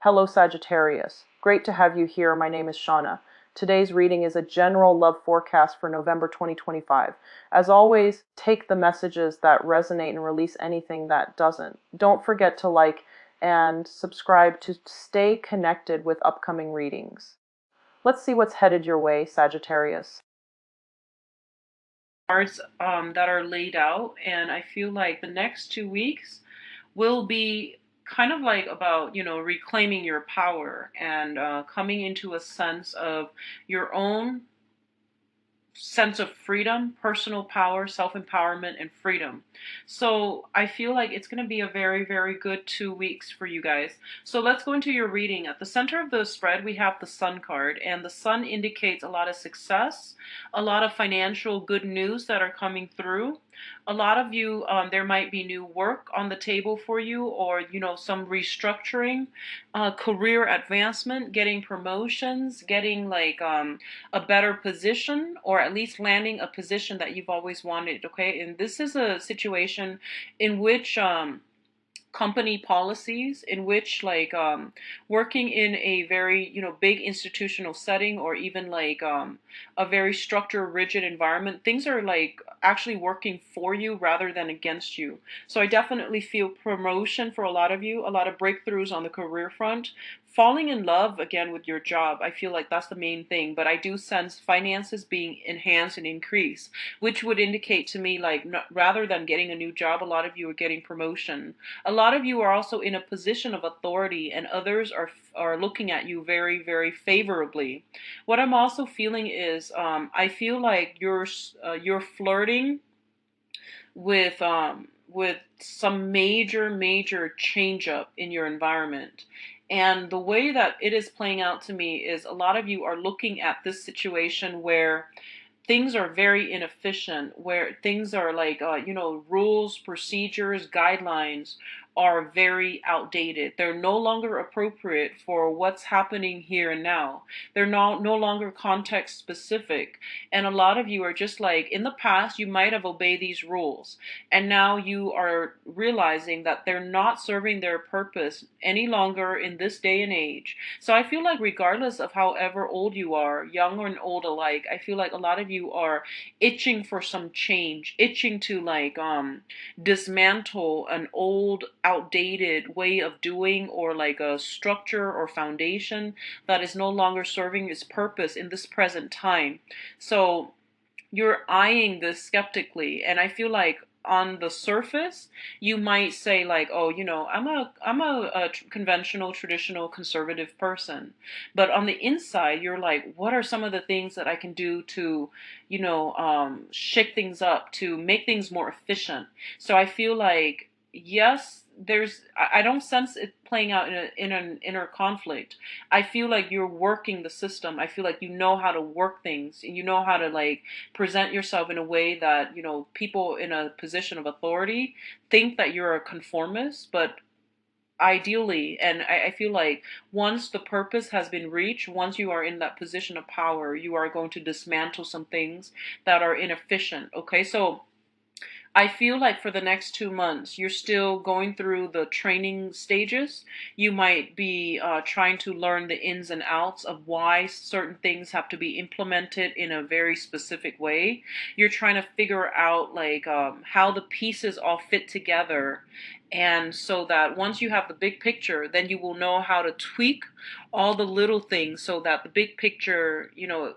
Hello Sagittarius. Great to have you here. My name is Shauna. Today's reading is a general love forecast for November 2025. As always, take the messages that resonate and release anything that doesn't. Don't forget to like and subscribe to stay connected with upcoming readings. Let's see what's headed your way, Sagittarius. Cards that are laid out, and I feel like the next 2 weeks will be kind of like about reclaiming your power and coming into a sense of your own sense of freedom, personal power, self-empowerment, and freedom. So I feel like it's going to be a very, very good 2 weeks for you guys. So let's go into your reading. At the center of the spread, we have the Sun card, and the Sun indicates a lot of success, a lot of financial good news that are coming through. A lot of you, there might be new work on the table for you, or some restructuring, career advancement, getting promotions, getting like a better position, or at least landing a position that you've always wanted. Okay, and this is a situation in which company policies, in which like working in a very big institutional setting, or even like a very structured rigid environment, things are like actually working for you rather than against you. So I definitely feel promotion for a lot of you, a lot of breakthroughs on the career front, falling in love again with your job. I feel like that's the main thing, but I do sense finances being enhanced and increased, which would indicate to me like rather than getting a new job, a lot of you are getting promotion. A lot of you are also in a position of authority, and others are looking at you very, very favorably. What I'm also feeling is I feel like you're flirting with some major change up in your environment. And the way that it is playing out to me is a lot of you are looking at this situation where things are very inefficient, where things are like, rules, procedures, guidelines are very outdated. They're no longer appropriate for what's happening here and now. They're no longer context specific. And a lot of you are just like, in the past, you might have obeyed these rules. And now you are realizing that they're not serving their purpose any longer in this day and age. So I feel like regardless of however old you are, young or old alike, I feel like a lot of you are itching for some change, itching to like dismantle an old outdated way of doing, or like a structure or foundation that is no longer serving its purpose in this present time. So you're eyeing this skeptically, and I feel like on the surface you might say like, oh, I'm a conventional, traditional, conservative person, but on the inside you're like, what are some of the things that I can do to shake things up, to make things more efficient? So I feel like, yes, I don't sense it playing out in an inner conflict. I feel like you're working the system. I feel like you know how to work things, and you know how to like present yourself in a way that people in a position of authority think that you're a conformist. But ideally, and I feel like once the purpose has been reached, once you are in that position of power, you are going to dismantle some things that are inefficient. Okay, so I feel like for the next 2 months, you're still going through the training stages. You might be trying to learn the ins and outs of why certain things have to be implemented in a very specific way. You're trying to figure out like how the pieces all fit together. And so that once you have the big picture, then you will know how to tweak all the little things so that the big picture,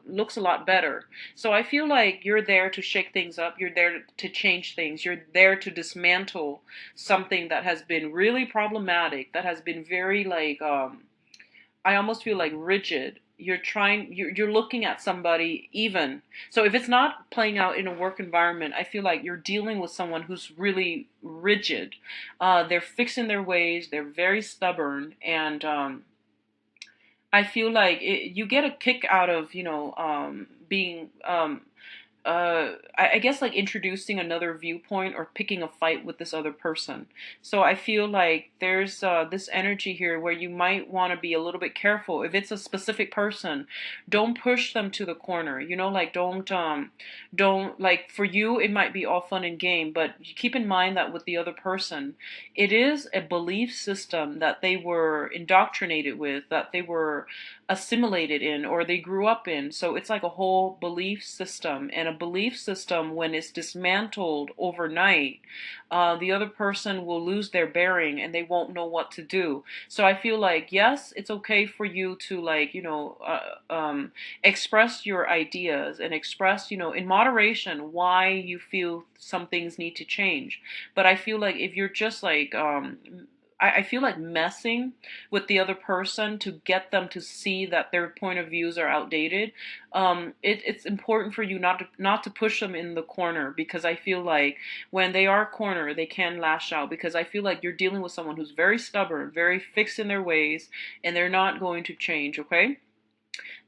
looks a lot better. So I feel like you're there to shake things up. You're there to change things. You're there to dismantle something that has been really problematic, that has been very like, I almost feel like rigid. You're looking at somebody even. So if it's not playing out in a work environment, I feel like you're dealing with someone who's really rigid. They're fixed in their ways. They're very stubborn, and I feel like you get a kick out of being I guess like introducing another viewpoint or picking a fight with this other person. So I feel like there's this energy here where you might want to be a little bit careful. If it's a specific person, don't push them to the corner. You know, like don't like, for you it might be all fun and game, but keep in mind that with the other person, it is a belief system that they were indoctrinated with, that they were assimilated in, or they grew up in. So it's like a whole belief system, and a belief system, when it's dismantled overnight, the other person will lose their bearing and they won't know what to do. So I feel like, yes, it's okay for you to, like, express your ideas and express, in moderation, why you feel some things need to change. But I feel like if you're just like, I feel like messing with the other person to get them to see that their point of views are outdated. It's important for you not to push them in the corner, because I feel like when they are cornered, they can lash out, because I feel like you're dealing with someone who's very stubborn, very fixed in their ways, and they're not going to change. Okay.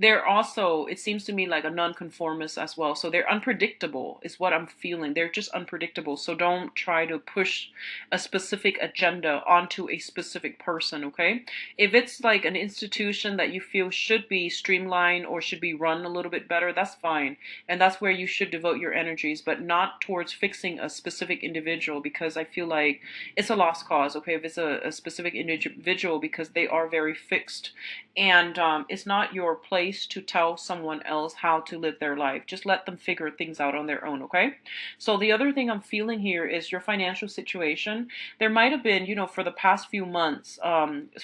They're also, it seems to me, like a nonconformist as well. So they're unpredictable, is what I'm feeling. They're just unpredictable. So don't try to push a specific agenda onto a specific person, okay? If it's like an institution that you feel should be streamlined or should be run a little bit better, that's fine. And that's where you should devote your energies, but not towards fixing a specific individual, because I feel like it's a lost cause, okay? If it's a specific individual, because they are very fixed, and it's not your place to tell someone else how to live their life. Just let them figure things out on their own, okay? So the other thing I'm feeling here is your financial situation. There might have been, for the past few months,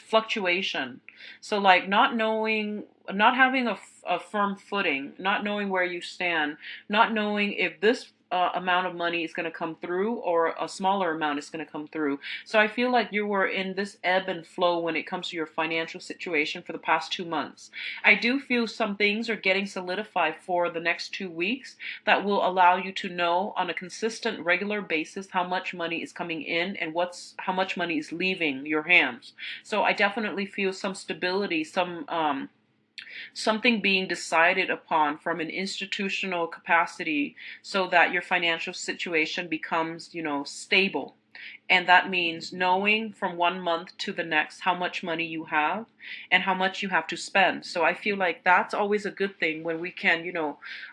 fluctuation. So like not knowing, not having a firm footing, not knowing where you stand, not knowing if this amount of money is going to come through, or a smaller amount is going to come through. So I feel like you were in this ebb and flow when it comes to your financial situation for the past 2 months. I do feel some things are getting solidified for the next 2 weeks that will allow you to know on a consistent, regular basis how much money is coming in and how much money is leaving your hands. So I definitely feel some stability, something being decided upon from an institutional capacity, so that your financial situation becomes, stable. And that means knowing from 1 month to the next how much money you have and how much you have to spend. So I feel like that's always a good thing when we can,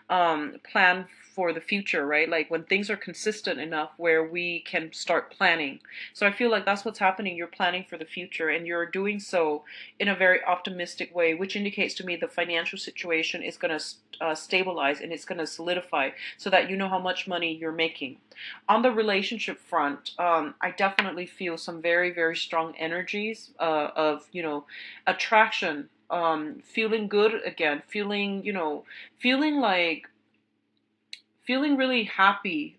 plan for the future, right? Like when things are consistent enough where we can start planning. So I feel like that's what's happening. You're planning for the future, and you're doing so in a very optimistic way, which indicates to me the financial situation is going to stabilize, and it's going to solidify, so that you know how much money you're making. On the relationship front, I definitely feel some very, very strong energies of, attraction, feeling good again, feeling like, feeling really happy.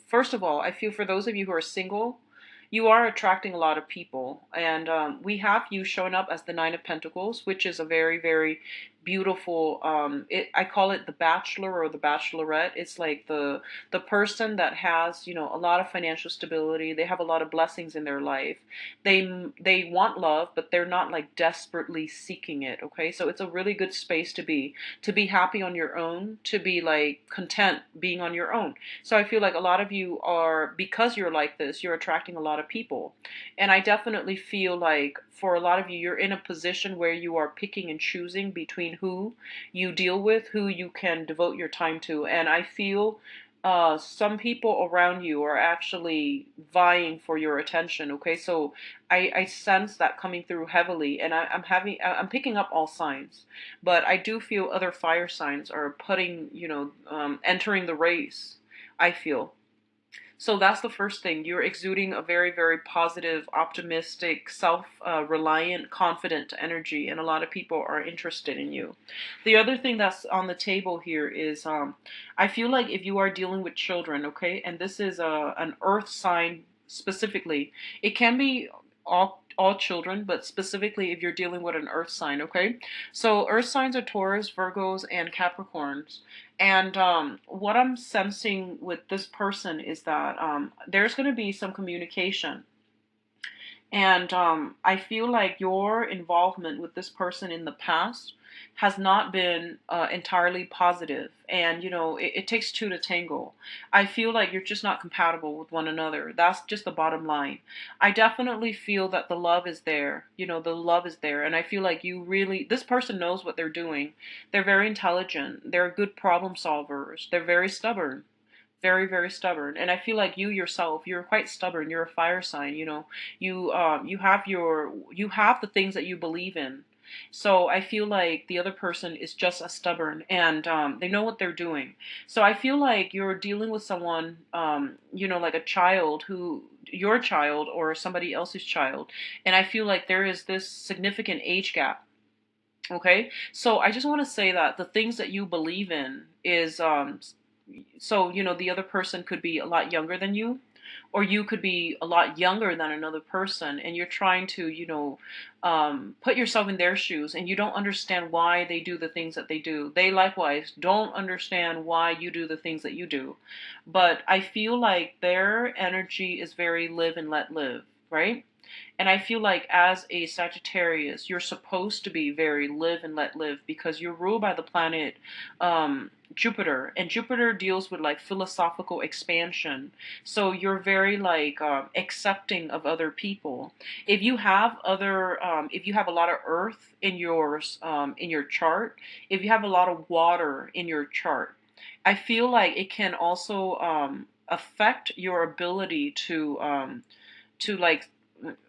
First of all, I feel for those of you who are single, you are attracting a lot of people, and we have you showing up as the Nine of Pentacles, which is a very, very beautiful. I call it the Bachelor or the Bachelorette. It's like the person that has, a lot of financial stability. They have a lot of blessings in their life. They want love, but they're not like desperately seeking it. Okay, so it's a really good space to be happy on your own, to be like content being on your own. So I feel like a lot of you are, because you're like this, you're attracting a lot of people. And I definitely feel like for a lot of you, you're in a position where you are picking and choosing between who you deal with, who you can devote your time to. And I feel some people around you are actually vying for your attention. Okay, so I sense that coming through heavily, and I'm picking up all signs, but I do feel other fire signs are putting, entering the race, I feel. So that's the first thing. You're exuding a very, very positive, optimistic, self-reliant, confident energy, and a lot of people are interested in you. The other thing that's on the table here is, I feel like if you are dealing with children, okay, and this is an earth sign specifically, it can be all children, but specifically if you're dealing with an earth sign, okay? So earth signs are Taurus, Virgos, and Capricorns. And what I'm sensing with this person is that there's going to be some communication. And I feel like your involvement with this person in the past has not been entirely positive. And, it takes two to tango. I feel like you're just not compatible with one another. That's just the bottom line. I definitely feel that the love is there. The love is there. And I feel like this person knows what they're doing. They're very intelligent. They're good problem solvers. They're very stubborn, very, very stubborn. And I feel like you yourself, you're quite stubborn. You're a fire sign. You have the things that you believe in. So I feel like the other person is just as stubborn, and they know what they're doing. So I feel like you're dealing with someone, like a child, who your child or somebody else's child. And I feel like there is this significant age gap. Okay, so I just want to say that the things that you believe in is so the other person could be a lot younger than you, or you could be a lot younger than another person, and you're trying to put yourself in their shoes, and you don't understand why they do the things that they do. They likewise don't understand why you do the things that you do. But I feel like their energy is very live and let live, right? And I feel like as a Sagittarius, you're supposed to be very live and let live, because you're ruled by the planet Jupiter, and Jupiter deals with like philosophical expansion. So you're very like accepting of other people. If you have a lot of earth in your chart, if you have a lot of water in your chart, I feel like it can also affect your ability to like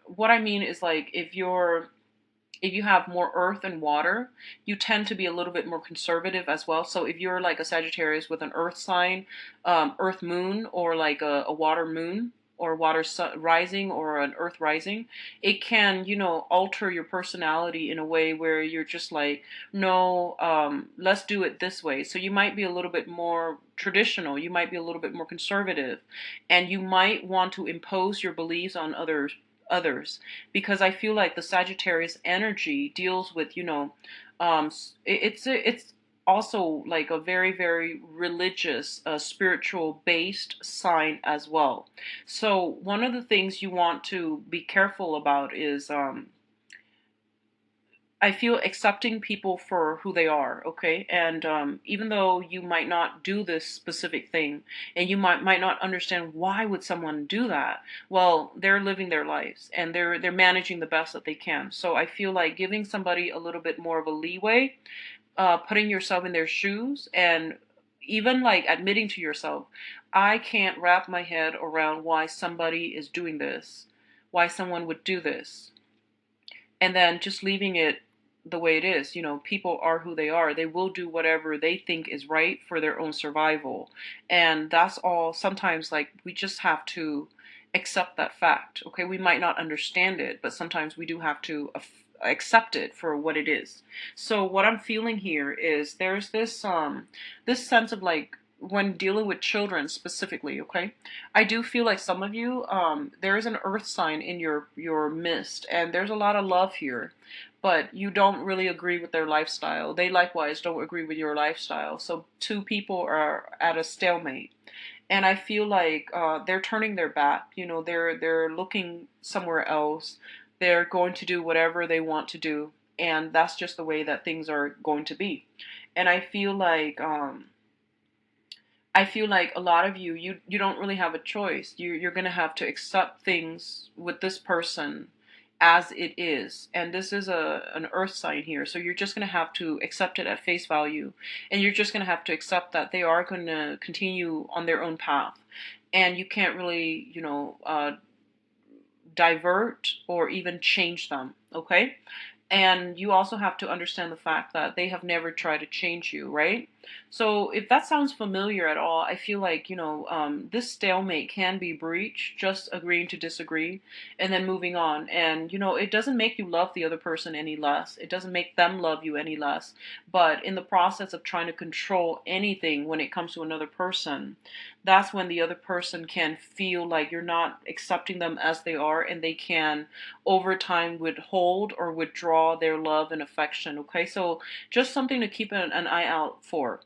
what I mean is like if you have more earth and water, you tend to be a little bit more conservative as well. So if you're like a Sagittarius with an earth sign, earth moon, or like a water moon, or water rising, or an earth rising, it can, alter your personality in a way where you're just like, no, let's do it this way. So you might be a little bit more traditional, you might be a little bit more conservative, and you might want to impose your beliefs on others, because I feel like the Sagittarius energy deals with, it's also like a very, very religious, spiritual based sign as well. So one of the things you want to be careful about is I feel accepting people for who they are, okay? And even though you might not do this specific thing, and you might not understand why would someone do that, well, they're living their lives, and they're managing the best that they can. So I feel like giving somebody a little bit more of a leeway, putting yourself in their shoes, and even like admitting to yourself, I can't wrap my head around why somebody is doing this, why someone would do this, and then just leaving it the way it is. People are who they are. They will do whatever they think is right for their own survival. And that's all. Sometimes, like, we just have to accept that fact. Okay, we might not understand it, but sometimes we do have to accept it for what it is. So what I'm feeling here is there's this sense of like, when dealing with children specifically, okay, I do feel like some of you, there is an earth sign in your midst, and there's a lot of love here, but you don't really agree with their lifestyle. They likewise don't agree with your lifestyle. So two people are at a stalemate, and I feel like they're turning their back. They're looking somewhere else. They're going to do whatever they want to do, and that's just the way that things are going to be. And I feel like a lot of you don't really have a choice. You're gonna have to accept things with this person as it is, and this is an earth sign here, so you're just gonna have to accept it at face value, and you're just gonna have to accept that they are gonna continue on their own path, and you can't really divert or even change them. Okay, and you also have to understand the fact that they have never tried to change you, right? So if that sounds familiar at all, I feel like, this stalemate can be breached, just agreeing to disagree and then moving on. And, it doesn't make you love the other person any less. It doesn't make them love you any less. But in the process of trying to control anything when it comes to another person, that's when the other person can feel like you're not accepting them as they are, and they can over time withhold or withdraw their love and affection. Okay, so just something to keep an eye out for.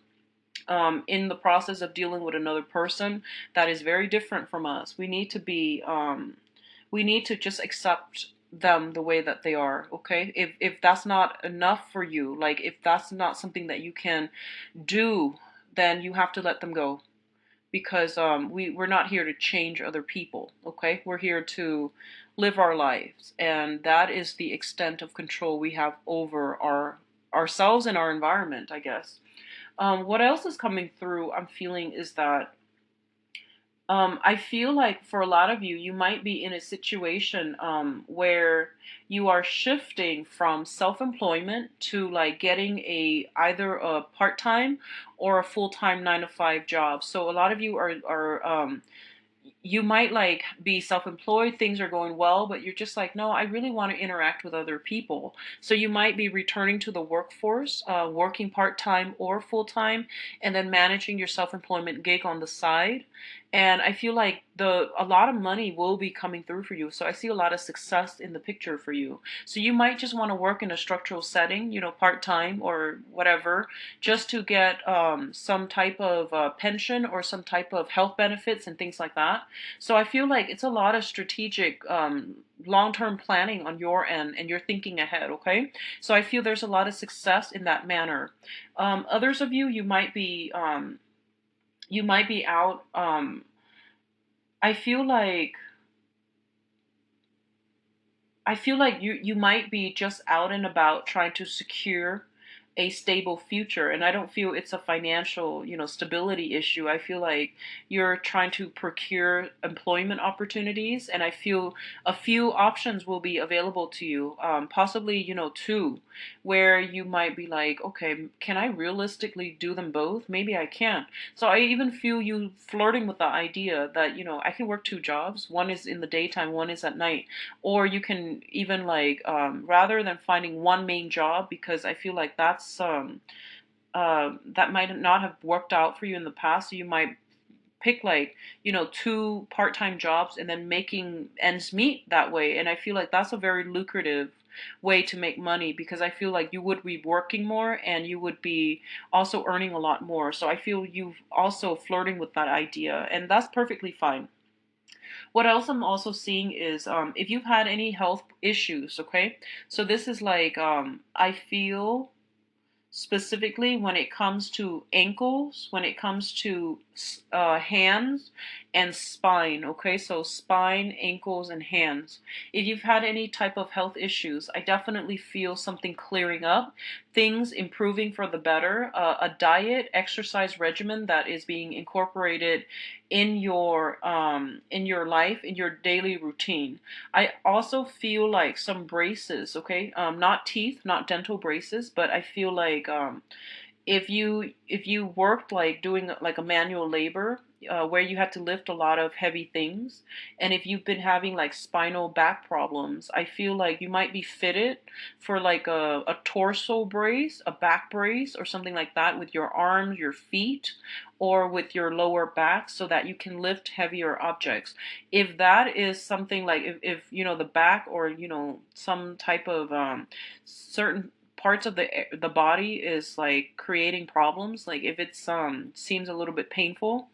In the process of dealing with another person that is very different from us, we need to be we need to just accept them the way that they are, okay? If that's not enough for you, like if that's not something that you can do, then you have to let them go, because we're not here to change other people, okay? We're here to live our lives, and that is the extent of control we have over ourselves and our environment, I guess. What else is coming through, I'm feeling, is that I feel like for a lot of you, you might be in a situation where you are shifting from self-employment to like getting either a part-time or a full-time 9 to 5 job. So a lot of you are you might like be self-employed, things are going well, but you're just like, no, I really want to interact with other people. So you might be returning to the workforce, working part-time or full-time, and then managing your self-employment gig on the side. And I feel like a lot of money will be coming through for you. So I see a lot of success in the picture for you. So you might just want to work in a structural setting, part-time or whatever, just to get some type of pension or some type of health benefits and things like that. So I feel like it's a lot of strategic long-term planning on your end, and you're thinking ahead, okay? So I feel there's a lot of success in that manner. Others of you, you might be out. I feel like you might be just out and about trying to secure a stable future, and I don't feel it's a financial stability issue. I feel like you're trying to procure employment opportunities, and I feel a few options will be available to you, possibly two, where you might be like, okay, can I realistically do them both? Maybe I can. So I even feel you flirting with the idea that I can work two jobs, one is in the daytime, one is at night. Or you can even like, rather than finding one main job, because I feel like that might not have worked out for you in the past. So you might pick like two part-time jobs and then making ends meet that way. And I feel like that's a very lucrative way to make money, because I feel like you would be working more and you would be also earning a lot more. So I feel you also flirting with that idea, and that's perfectly fine. What else I'm also seeing is if you've had any health issues, okay? So this is like, I feel specifically when it comes to ankles, when it comes to hands and spine, okay? So spine, ankles, and hands. If you've had any type of health issues, I definitely feel something clearing up, things improving for the better, a diet, exercise regimen that is being incorporated in your life, in your daily routine. I also feel like some braces, okay? Not teeth, not dental braces, but I feel like if you worked like doing like a manual labor, where you had to lift a lot of heavy things, and if you've been having like spinal back problems, I feel like you might be fitted for like a torso brace, a back brace, or something like that, with your arms, your feet, or with your lower back, so that you can lift heavier objects. If that is something like, if the back, or some type of certain parts of the body is like creating problems, like if it's seems a little bit painful,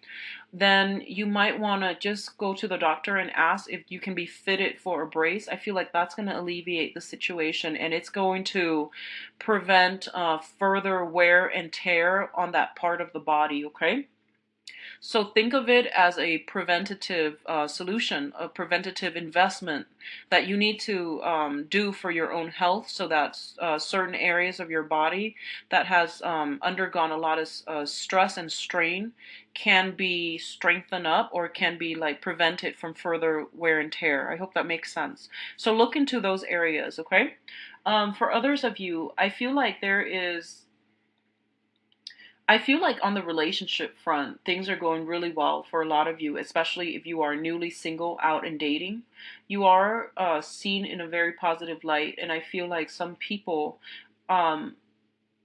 then you might want to just go to the doctor and ask if you can be fitted for a brace. I feel like that's going to alleviate the situation, and it's going to prevent further wear and tear on that part of the body, okay? So think of it as a preventative solution, a preventative investment that you need to do for your own health, so that certain areas of your body that has undergone a lot of stress and strain can be strengthened up, or can be like prevented from further wear and tear. I hope that makes sense. So look into those areas, okay? For others of you, I feel like on the relationship front, things are going really well for a lot of you, especially if you are newly single, out and dating. You are seen in a very positive light, and I feel like some people